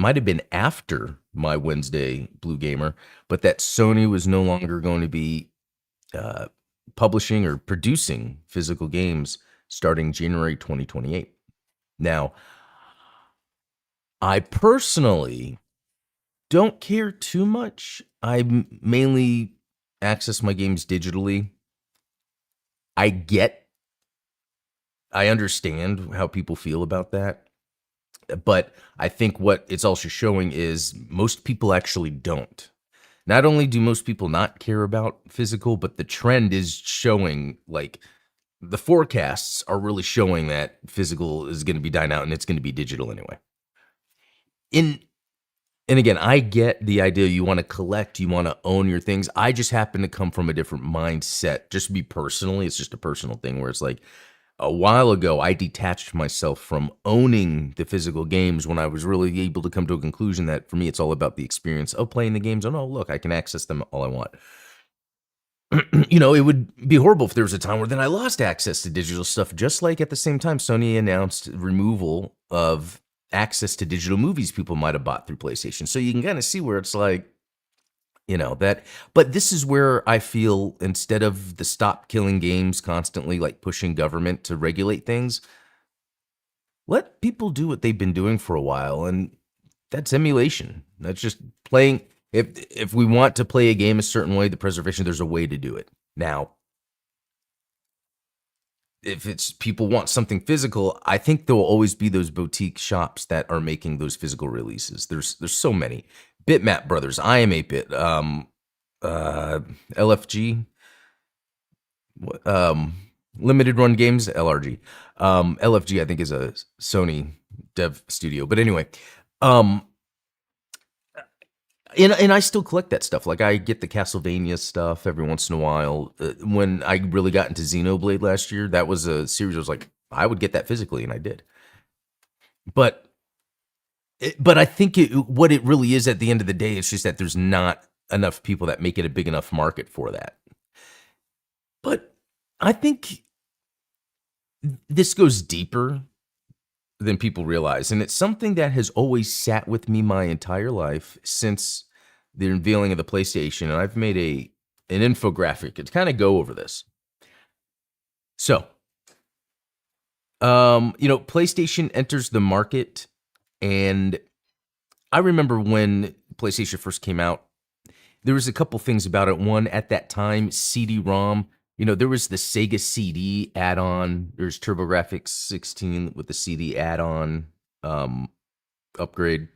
might have been after my Wednesday Blue Gamer, but that Sony was no longer going to be uh, publishing or producing physical games starting January 2028. Now, I personally don't care too much. Mainly access my games digitally. I get, I understand how people feel about that. But I think what it's also showing is most people actually don't. Not only do most people not care about physical, but the trend is showing, like, the forecasts are really showing that physical is going to be dying out and it's going to be digital anyway. In and again, I get the idea you want to collect, you want to own your things. I just happen to come from a different mindset. Just me personally, it's just a personal thing where it's like a while ago, I detached myself from owning the physical games when I was really able to come to a conclusion that for me, it's all about the experience of playing the games. Oh, no, look, I can access them all I want. It would be horrible if there was a time where then I lost access to digital stuff, just like at the same time Sony announced removal of access to digital movies people might have bought through PlayStation. So you can kind of see where it's like, that. But this is where I feel instead of the stop killing games constantly like pushing government to regulate things, let people do what they've been doing for a while. And that's emulation. That's just playing. If we want to play a game a certain way, the preservation, there's a way to do it. Now, if it's people want something physical, I think there will always be those boutique shops that are making those physical releases. There's so many. Bitmap Brothers, I am 8-bit, LFG, Limited Run Games, LRG. LFG, I think, is a Sony dev studio. But anyway, and I still collect that stuff. Like I get the Castlevania stuff every once in a while. When I really got into Xenoblade last year, that was a series I was like, I would get that physically, and I did. But I think what it really is at the end of the day, it's just that there's not enough people that make it a big enough market for that. But I think this goes deeper than people realize. And it's something that has always sat with me my entire life since the unveiling of the PlayStation. And I've made an infographic to kind of go over this. So, PlayStation enters the market. And I remember when PlayStation first came out, there was a couple things about it. One, at that time, CD-ROM, there was the Sega CD add-on. There's TurboGrafx 16 with the CD add-on upgrade.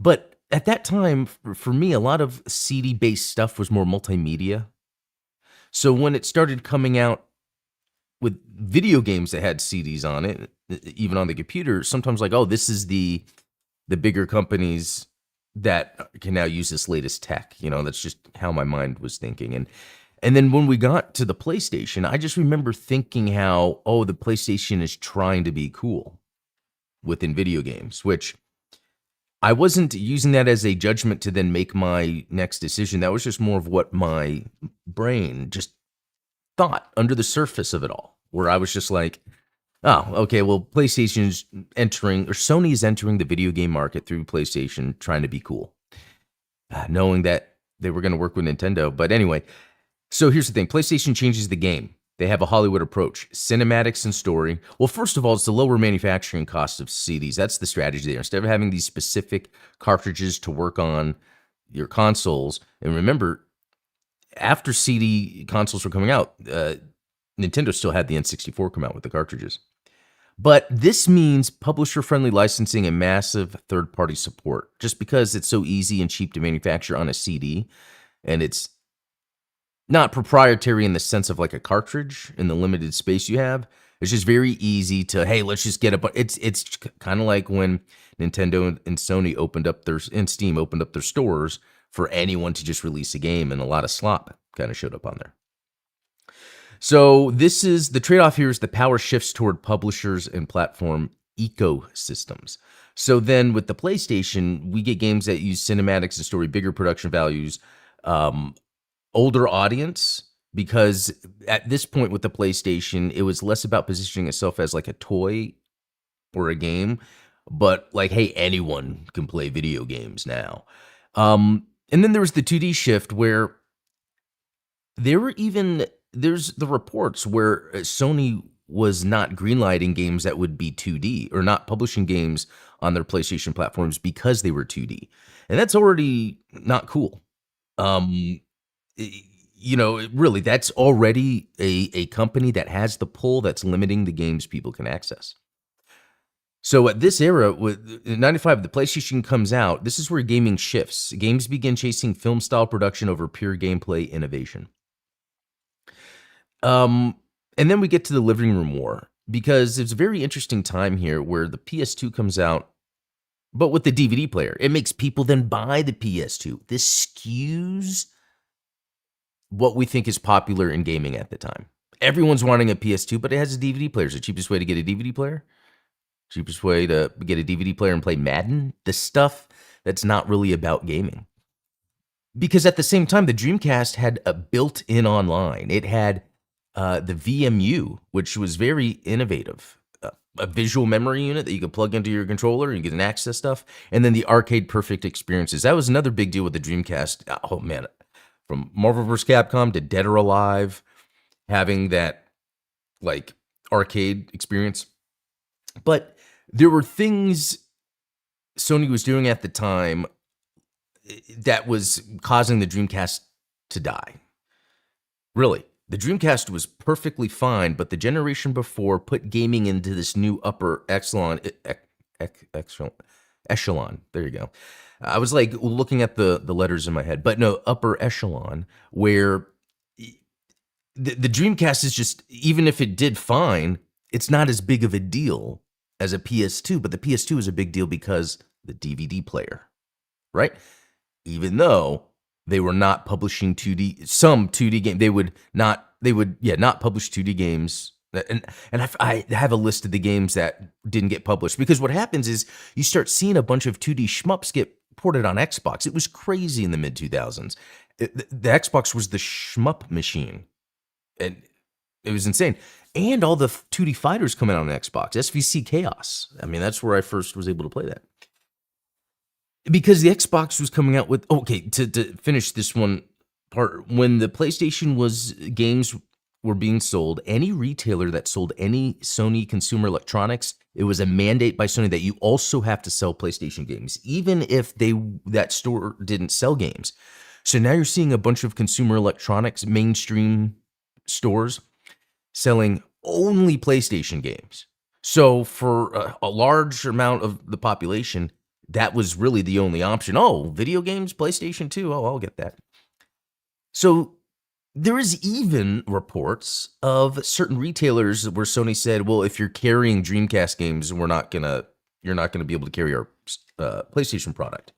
But at that time, for me, a lot of CD-based stuff was more multimedia. So when it started coming out with video games that had CDs on it, even on the computer, sometimes like, oh, this is the bigger companies that can now use this latest tech. That's just how my mind was thinking. And then when we got to the PlayStation, I just remember thinking how, oh, the PlayStation is trying to be cool within video games, which I wasn't using that as a judgment to then make my next decision. That was just more of what my brain just thought under the surface of it all, where I was just like, oh, okay, well, PlayStation's entering, or Sony is entering the video game market through PlayStation, trying to be cool, knowing that they were going to work with Nintendo. But anyway, so here's the thing. PlayStation changes the game. They have a Hollywood approach, cinematics and story. Well, first of all, it's the lower manufacturing cost of CDs. That's the strategy there. Instead of having these specific cartridges to work on your consoles, and remember, after CD consoles were coming out, Nintendo still had the N64 come out with the cartridges. But this means publisher-friendly licensing and massive third-party support. Just because it's so easy and cheap to manufacture on a CD, and it's not proprietary in the sense of like a cartridge in the limited space you have. It's just very easy to, hey, let's just get it's kind of like when Nintendo and Sony and Steam opened up their stores for anyone to just release a game, and a lot of slop kind of showed up on there. So this is the trade-off here is the power shifts toward publishers and platform ecosystems. So then with the PlayStation, we get games that use cinematics and story, bigger production values, older audience, because at this point with the PlayStation, it was less about positioning itself as like a toy or a game, but like, hey, anyone can play video games now. And then there was the 2D shift where there's the reports where Sony was not greenlighting games that would be 2D or not publishing games on their PlayStation platforms because they were 2D. And that's already not cool. Um, really, that's already a company that has the pull that's limiting the games people can access. So at this era, with 95, the PlayStation comes out. This is where gaming shifts. Games begin chasing film-style production over pure gameplay innovation. And then we get to the living room war, because it's a very interesting time here where the PS2 comes out, but with the DVD player. It makes people then buy the PS2. This skews what we think is popular in gaming at the time. Everyone's wanting a PS2, but it has a DVD player. It's the cheapest way to get a DVD player. Cheapest way to get a DVD player and play Madden. The stuff that's not really about gaming. Because at the same time, the Dreamcast had a built-in online. It had the VMU, which was very innovative. A visual memory unit that you could plug into your controller and you can access stuff. And then the arcade perfect experiences. That was another big deal with the Dreamcast. Oh, man. From Marvel vs. Capcom to Dead or Alive, having that, like, arcade experience. But there were things Sony was doing at the time that was causing the Dreamcast to die. Really, the Dreamcast was perfectly fine, but the generation before put gaming into this new upper echelon. There you go. I was like looking at the letters in my head, but no, upper echelon, where the Dreamcast is just, even if it did fine, it's not as big of a deal as a PS2, but the PS2 is a big deal because the DVD player, right? Even though they were not publishing 2D, some 2D game, they would not publish 2D games. And I have a list of the games that didn't get published, because what happens is you start seeing a bunch of 2D shmups get ported on Xbox. It was crazy in the mid 2000s. The Xbox was the shmup machine, and it was insane. And all the 2D fighters coming out on Xbox, SVC Chaos. I mean, that's where I first was able to play that. Because the Xbox was coming out with, to finish this one part, when the PlayStation games were being sold, any retailer that sold any Sony consumer electronics, it was a mandate by Sony that you also have to sell PlayStation games, even if that store didn't sell games. So now you're seeing a bunch of consumer electronics mainstream stores selling only PlayStation games. So for a large amount of the population, that was really the only option. Oh, video games, PlayStation 2. Oh, I'll get that. So there is even reports of certain retailers where Sony said, well, if you're carrying Dreamcast games, you're not gonna be able to carry our PlayStation product.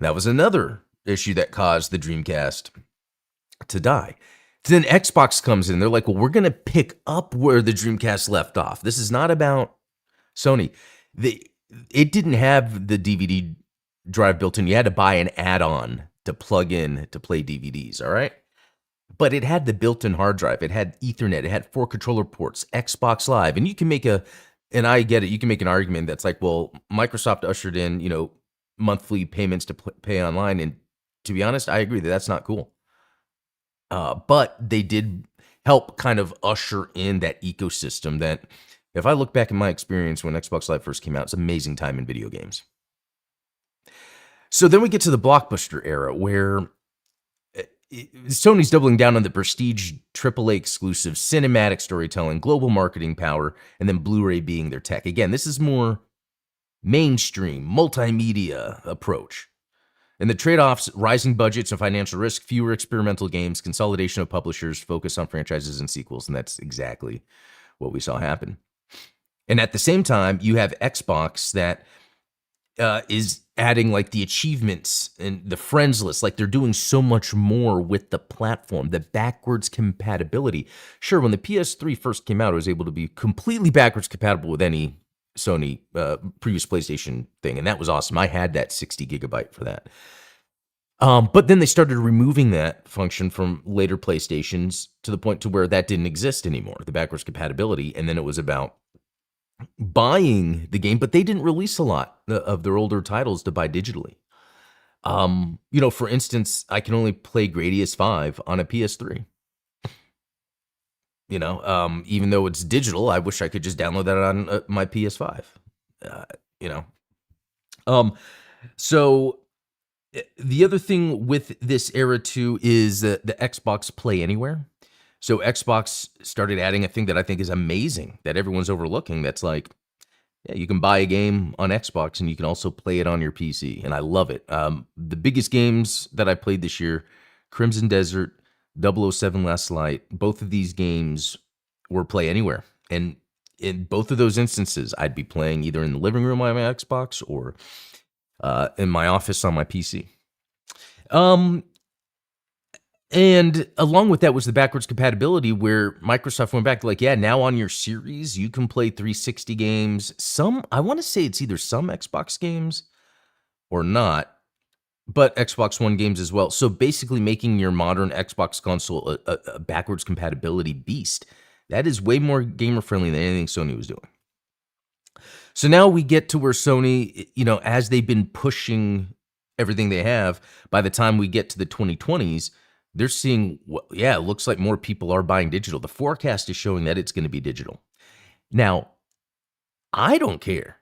That was another issue that caused the Dreamcast to die. Then Xbox comes in. They're like, well, we're going to pick up where the Dreamcast left off. This is not about Sony. It didn't have the DVD drive built in. You had to buy an add-on to plug in to play DVDs, all right? But it had the built-in hard drive. It had Ethernet. It had 4 controller ports, Xbox Live. And you can make and I get it, you can make an argument that's like, well, Microsoft ushered in, monthly payments to pay online. And to be honest, I agree that that's not cool. But they did help kind of usher in that ecosystem that, if I look back at my experience when Xbox Live first came out, it's an amazing time in video games. So then we get to the Blockbuster era, where Sony's doubling down on the prestige AAA exclusive, cinematic storytelling, global marketing power, and then Blu-ray being their tech. Again, this is more mainstream, multimedia approach. And the trade-offs: rising budgets and financial risk, fewer experimental games, consolidation of publishers, focus on franchises and sequels. And that's exactly what we saw happen. And at the same time, you have Xbox that is adding like the achievements and the friends list. Like, they're doing so much more with the platform, the backwards compatibility. Sure, when the PS3 first came out, it was able to be completely backwards compatible with any Sony previous PlayStation thing, and that was awesome. I had that 60 gigabyte for that. But then they started removing that function from later PlayStations to the point to where that didn't exist anymore, the backwards compatibility. And then it was about buying the game, but they didn't release a lot of their older titles to buy digitally. For instance, I can only play Gradius 5 on a PS3. Even though it's digital, I wish I could just download that on my PS5. Uh, you know, um, so the other thing with this era too is the Xbox Play Anywhere. So Xbox started adding a thing that I think is amazing that everyone's overlooking. That's like, yeah, you can buy a game on Xbox and you can also play it on your PC, and I love it. The biggest games that I played this year, Crimson Desert, 007 Last Light, both of these games were Play Anywhere. And in both of those instances, I'd be playing either in the living room on my Xbox or in my office on my PC. And along with that was the backwards compatibility where Microsoft went back like, yeah, now on your series, you can play 360 games. I want to say it's either some Xbox games or not, but Xbox One games as well. So basically making your modern Xbox console a backwards compatibility beast. That is way more gamer friendly than anything Sony was doing. So now we get to where Sony, as they've been pushing everything they have, by the time we get to the 2020s, they're seeing, it looks like more people are buying digital. The forecast is showing that it's going to be digital. Now, I don't care.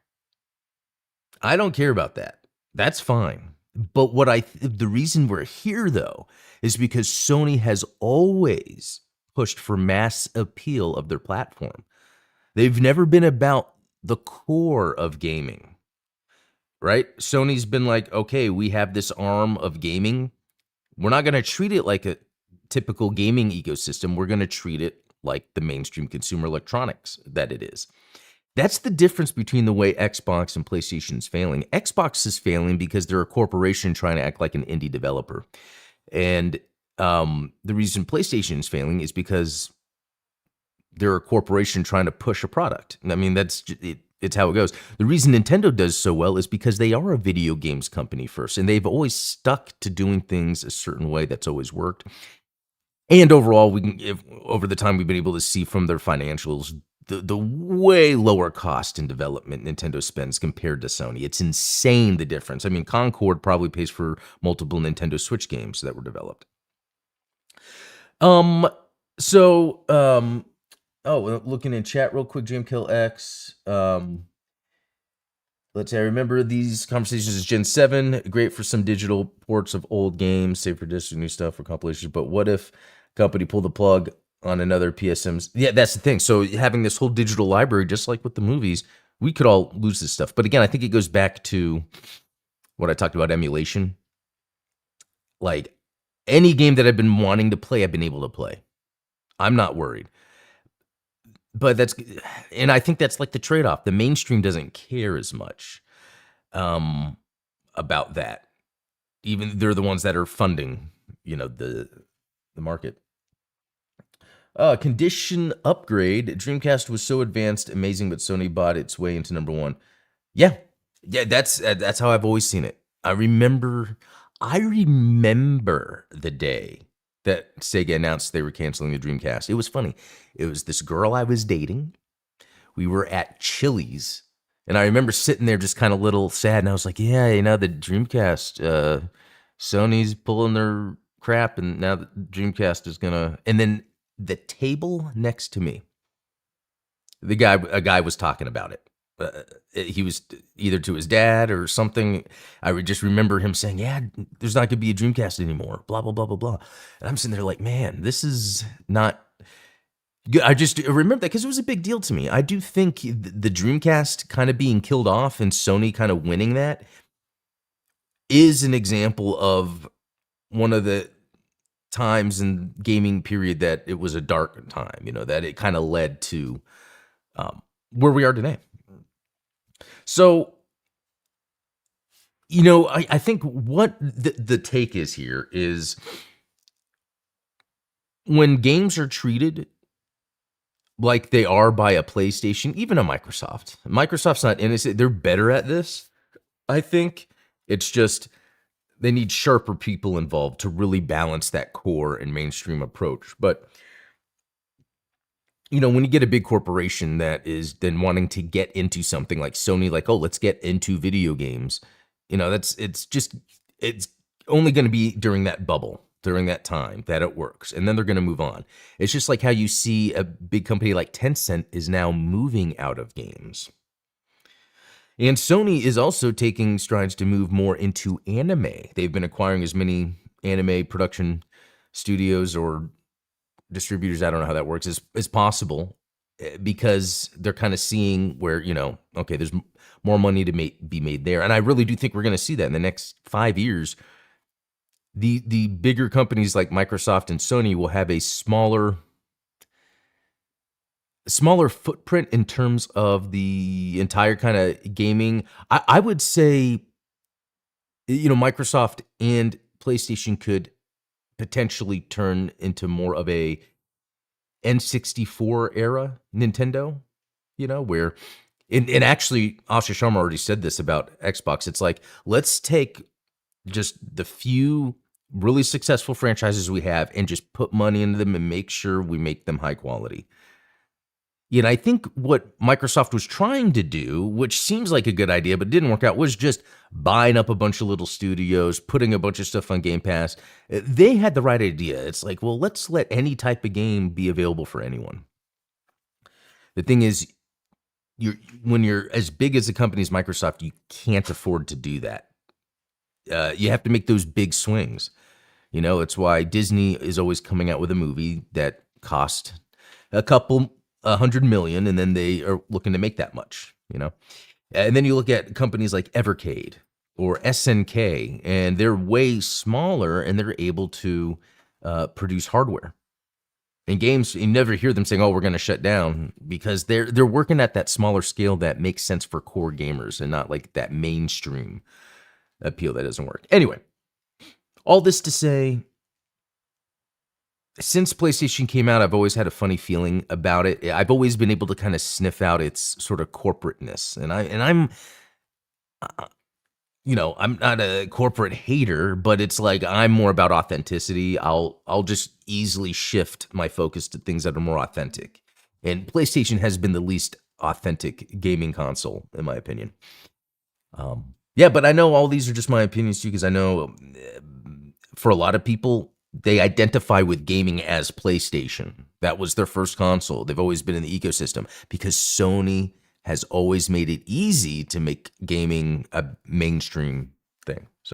I don't care about that. That's fine. But the reason we're here, though, is because Sony has always pushed for mass appeal of their platform. They've never been about the core of gaming, right? Sony's been like, okay, we have this arm of gaming. We're not going to treat it like a typical gaming ecosystem. We're going to treat it like the mainstream consumer electronics that it is. That's the difference between the way Xbox and PlayStation is failing. Xbox is failing because they're a corporation trying to act like an indie developer. And the reason PlayStation is failing is because they're a corporation trying to push a product. I mean, it's how it goes. The reason Nintendo does so well is because they are a video games company first, and they've always stuck to doing things a certain way. That's always worked. And overall, over the time we've been able to see from their financials, the way lower cost in development Nintendo spends compared to Sony. It's insane, the difference. I mean, Concord probably pays for multiple Nintendo Switch games that were developed. Looking in chat real quick, Jimkill X. Let's say I remember these conversations as Gen 7, great for some digital ports of old games, save for discs and new stuff for compilations. But what if company pulled the plug on another PSMs? Yeah, that's the thing. So having this whole digital library, just like with the movies, we could all lose this stuff. But again, I think it goes back to what I talked about, emulation. Like any game that I've been wanting to play, I've been able to play. I'm not worried. But I think that's like the trade-off. The mainstream doesn't care as much about that. Even they're the ones that are funding, the market. Condition upgrade. Dreamcast was so advanced, amazing, but Sony bought its way into number one. Yeah, that's how I've always seen it. I remember the day that Sega announced they were canceling the Dreamcast. It was funny. It was this girl I was dating. We were at Chili's, and I remember sitting there just kind of a little sad, and I was like, yeah, the Dreamcast, Sony's pulling their crap, and now the Dreamcast is gonna... And then the table next to me, a guy was talking about it. He was either to his dad or something. I would just remember him saying, yeah, there's not going to be a Dreamcast anymore, blah, blah, blah, blah, blah. And I'm sitting there like, man, this is not good. I just remember that because it was a big deal to me. I do think the Dreamcast kind of being killed off and Sony kind of winning that is an example of one of the times in gaming period that it was a dark time, that it kind of led to where we are today. So, I think what the take is here is when games are treated like they are by a PlayStation, even a Microsoft. Microsoft's not innocent. They're better at this, I think. It's just they need sharper people involved to really balance that core and mainstream approach. But when you get a big corporation that is then wanting to get into something like Sony, like, oh, let's get into video games, it's only going to be during that bubble, during that time that it works. And then they're going to move on. It's just like how you see a big company like Tencent is now moving out of games. And Sony is also taking strides to move more into anime. They've been acquiring as many anime production studios or distributors, I don't know how that works, as possible, because they're kind of seeing where, okay, there's more money to be made there. And I really do think we're going to see that in the next 5 years. The bigger companies like Microsoft and Sony will have a smaller footprint in terms of the entire kind of gaming. I would say, Microsoft and PlayStation could potentially turn into more of a N64 era Nintendo, where, and actually, Asha Sharma already said this about Xbox. It's like, let's take just the few really successful franchises we have and just put money into them and make sure we make them high quality. And I think what Microsoft was trying to do, which seems like a good idea, but didn't work out, was just buying up a bunch of little studios, putting a bunch of stuff on Game Pass. They had the right idea. It's like, well, let's let any type of game be available for anyone. The thing is, when you're as big as a company as Microsoft, you can't afford to do that. You have to make those big swings. It's why Disney is always coming out with a movie that cost $100 million, and then they are looking to make that much, And then you look at companies like Evercade or SNK, and they're way smaller, and they're able to produce hardware. In games, you never hear them saying, "Oh, we're going to shut down," because they're working at that smaller scale that makes sense for core gamers, and not like that mainstream appeal that doesn't work. Anyway, all this to say, since PlayStation came out, I've always had a funny feeling about it. I've always been able to kind of sniff out its sort of corporateness, and I'm not a corporate hater, but it's like I'm more about authenticity. I'll just easily shift my focus to things that are more authentic, and PlayStation has been the least authentic gaming console, in my opinion. Yeah, but I know all these are just my opinions too, because I know for a lot of people, they identify with gaming as PlayStation. That was their first console. They've always been in the ecosystem because Sony has always made it easy to make gaming a mainstream thing. So.